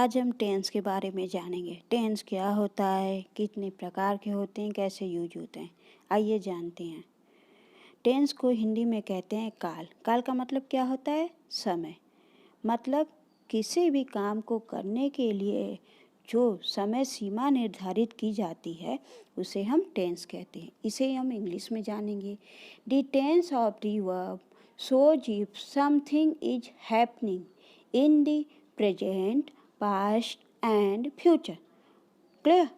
आज हम टेंस के बारे में जानेंगे। टेंस क्या होता है, कितने प्रकार के होते हैं, कैसे यूज होते हैं, आइए जानते हैं। टेंस को हिंदी में कहते हैं काल। काल का मतलब क्या होता है? समय। मतलब किसी भी काम को करने के लिए जो समय सीमा निर्धारित की जाती है उसे हम टेंस कहते हैं। इसे हम इंग्लिश में जानेंगे। The tense of the verb shows if something is happening in the present, past and future. Clear?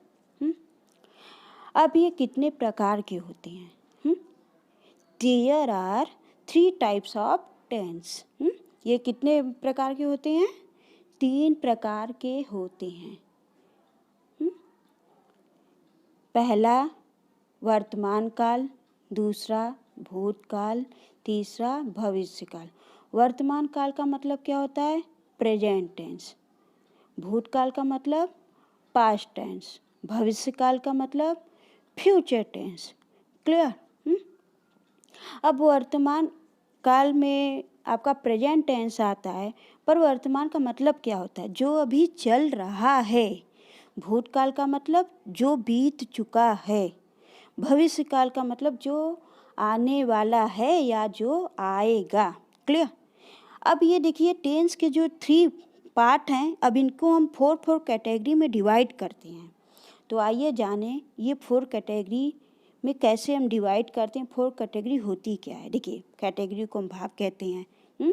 अब ये कितने प्रकार के होते हैं? There are 3 types of tense. ये कितने प्रकार के होते हैं? 3 प्रकार के होते हैं। पहला वर्तमान काल, दूसरा भूतकाल, तीसरा भविष्यकाल। वर्तमान काल का मतलब क्या होता है? Present tense. भूतकाल का मतलब पास्ट टेंस। भविष्यकाल का मतलब फ्यूचर टेंस। क्लियर? अब वर्तमान काल में आपका प्रेजेंट टेंस आता है, पर वर्तमान का मतलब क्या होता है? जो अभी चल रहा है। भूतकाल का मतलब जो बीत चुका है। भविष्यकाल का मतलब जो आने वाला है या जो आएगा। क्लियर? अब ये देखिए टेंस के जो 3 पार्ट हैं, अब इनको हम 4 कैटेगरी में डिवाइड करते हैं। तो आइए जानें ये 4 कैटेगरी में कैसे हम डिवाइड करते हैं। 4 कैटेगरी होती क्या है? देखिए कैटेगरी को हम भाग कहते हैं।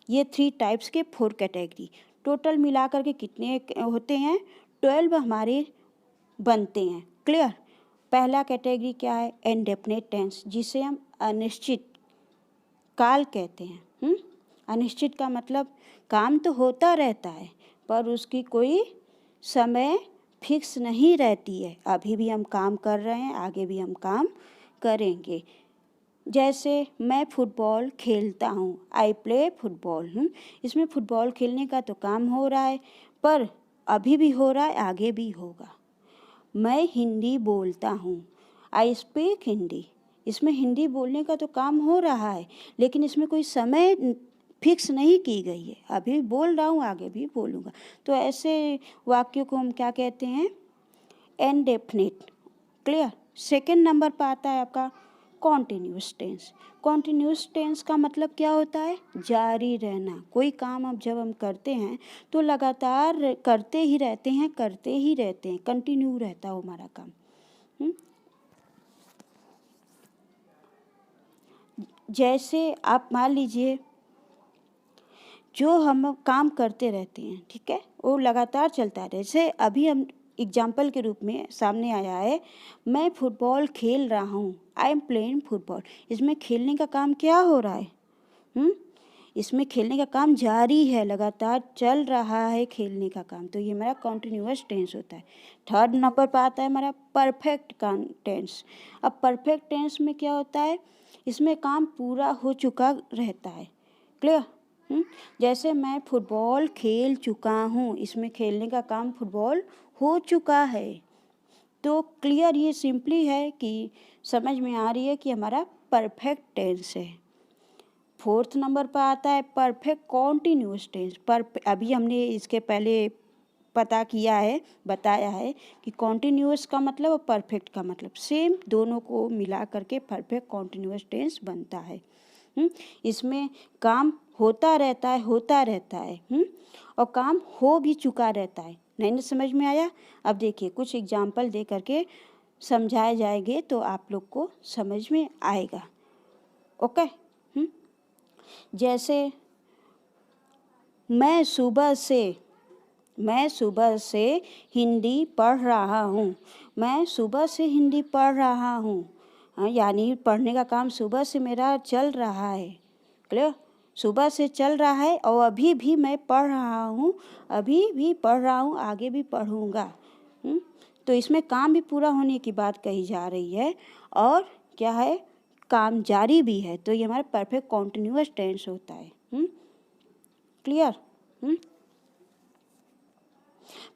ये 3 टाइप्स के 4 कैटेगरी टोटल मिला करके कितने होते हैं? 12 हमारे बनते हैं। क्लियर? पहला कैटेगरी क्या है? इनडेफिनिट टेंस, जिसे हम अनिश्चित काल कहते हैं। अनिश्चित का मतलब काम तो होता रहता है पर उसकी कोई समय फिक्स नहीं रहती है। अभी भी हम काम कर रहे हैं, आगे भी हम काम करेंगे। जैसे मैं फुटबॉल खेलता हूँ, आई प्ले फुटबॉल। इसमें फुटबॉल खेलने का तो काम हो रहा है, पर अभी भी हो रहा है, आगे भी होगा। मैं हिंदी बोलता हूँ, आई स्पीक हिंदी। इसमें हिंदी बोलने का तो काम हो रहा है, लेकिन इसमें कोई समय फिक्स नहीं की गई है। अभी बोल रहा हूँ, आगे भी बोलूँगा। तो ऐसे वाक्यों को हम क्या कहते हैं? इनडेफिनिट। क्लियर? सेकेंड नंबर पर आता है आपका कॉन्टिन्यूस टेंस। कॉन्टिन्यूस टेंस का मतलब क्या होता है? जारी रहना। कोई काम अब जब हम करते हैं तो लगातार करते ही रहते हैं, करते ही रहते हैं, कंटिन्यू रहता है हमारा काम। जैसे आप मान लीजिए जो हम काम करते रहते हैं, ठीक है, वो लगातार चलता है। जैसे अभी हम एग्जाम्पल के रूप में सामने आया है, मैं फुटबॉल खेल रहा हूँ, आई एम प्लेइंग फुटबॉल। इसमें खेलने का काम क्या हो रहा है? इसमें खेलने का काम जारी है, लगातार चल रहा है खेलने का काम। तो ये हमारा कॉन्टिन्यूअस टेंस होता है। थर्ड नंबर पर आता है हमारा परफेक्ट टेंस। अब परफेक्ट टेंस में क्या होता है? इसमें काम पूरा हो चुका रहता है। क्लियर? जैसे मैं फुटबॉल खेल चुका हूँ, इसमें खेलने का काम फुटबॉल हो चुका है। तो क्लियर, ये सिंपली है कि समझ में आ रही है कि हमारा परफेक्ट टेंस है। 4th नंबर पर आता है परफेक्ट कॉन्टिन्यूस टेंस। अभी हमने इसके पहले पता किया है, बताया है कि कॉन्टिन्यूस का मतलब और परफेक्ट का मतलब सेम, दोनों को मिला करके परफेक्ट कॉन्टिन्यूस टेंस बनता है। इसमें काम होता रहता है, होता रहता है, और काम हो भी चुका रहता है। नहीं ना समझ में आया? अब देखिए कुछ एग्जाम्पल दे करके समझाए जाएंगे तो आप लोग को समझ में आएगा। ओके? जैसे मैं सुबह से हिंदी पढ़ रहा हूँ। मैं सुबह से हिंदी पढ़ रहा हूँ, यानी पढ़ने का काम सुबह से मेरा चल रहा है। क्लियर? सुबह से चल रहा है और अभी भी मैं पढ़ रहा हूँ, अभी भी पढ़ रहा हूँ, आगे भी पढ़ूँगा। तो इसमें काम भी पूरा होने की बात कही जा रही है और क्या है? काम जारी भी है। तो ये हमारा परफेक्ट कॉन्टिन्यूअस टेंस होता है। क्लियर?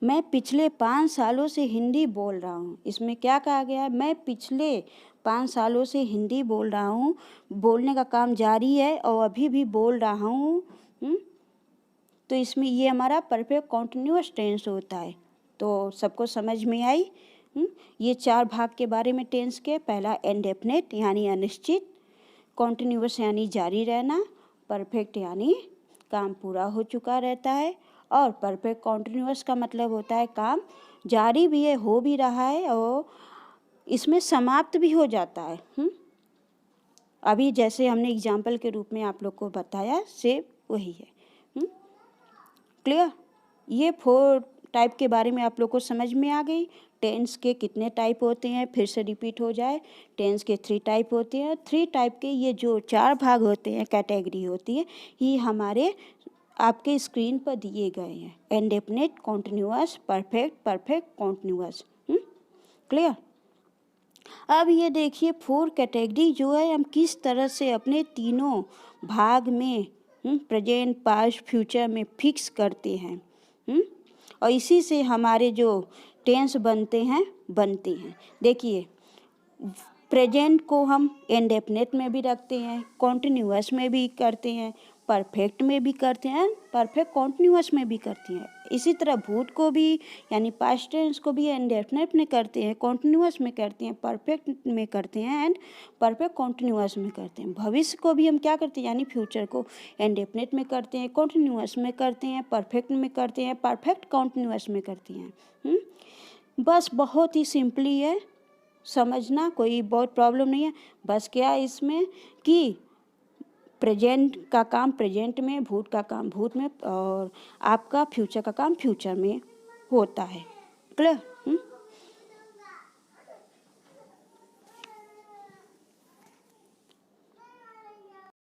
मैं पिछले 5 सालों से हिंदी बोल रहा हूँ। इसमें क्या कहा गया है? मैं पिछले 5 सालों से हिंदी बोल रहा हूँ। बोलने का काम जारी है और अभी भी बोल रहा हूँ। तो इसमें ये हमारा परफेक्ट कॉन्टिन्यूअस टेंस होता है। तो सबको समझ में आई? ये 4 भाग के बारे में टेंस के। पहला इंडेफिनिट यानी अनिश्चित, कॉन्टिन्यूअस यानी जारी रहना, परफेक्ट यानी काम पूरा हो चुका रहता है, और परफेक्ट कॉन्टिन्यूअस का मतलब होता है काम जारी भी है, हो भी रहा है और इसमें समाप्त भी हो जाता है। अभी जैसे हमने एग्जाम्पल के रूप में आप लोग को बताया, से वही है। क्लियर? ये 4 टाइप के बारे में आप लोग को समझ में आ गई। टेंस के कितने टाइप होते हैं, फिर से रिपीट हो जाए। टेंस के 3 टाइप होते हैं। 3 टाइप के ये जो 4 भाग होते हैं, कैटेगरी होती है, ये हमारे आपके स्क्रीन पर दिए गए हैं। Indefinite, continuous, perfect, perfect continuous. Clear? अब ये देखिए 4 कैटेगरी जो है हम किस तरह से अपने तीनों भाग में प्रेजेंट, पास्ट, फ्यूचर में फिक्स करते हैं। और इसी से हमारे जो टेंस बनते हैं। देखिए प्रेजेंट को हम इंडेफिनिट में भी रखते हैं, कॉन्टिन्यूअस में भी करते हैं, परफेक्ट में भी करते हैं, परफेक्ट कॉन्टिन्यूअस में भी करते हैं। इसी तरह भूत को भी यानी पास्ट टेंस को भी इंडेफिनिट में करते हैं, कॉन्टिन्यूअस में करते हैं, परफेक्ट में करते हैं एंड परफेक्ट कॉन्टिन्यूअस में करते हैं। भविष्य को भी हम क्या करते हैं यानी फ्यूचर को इंडेफिनिट में करते हैं, कॉन्टिन्यूअस में करते हैं, परफेक्ट में करते हैं, परफेक्ट कॉन्टिन्यूअस में करते हैं। बस बहुत ही सिंपली है समझना, कोई बहुत प्रॉब्लम नहीं है। बस क्या है इसमें कि प्रेजेंट का काम प्रेजेंट में, भूत का काम भूत में, और आपका फ्यूचर का काम फ्यूचर में होता है। क्लियर?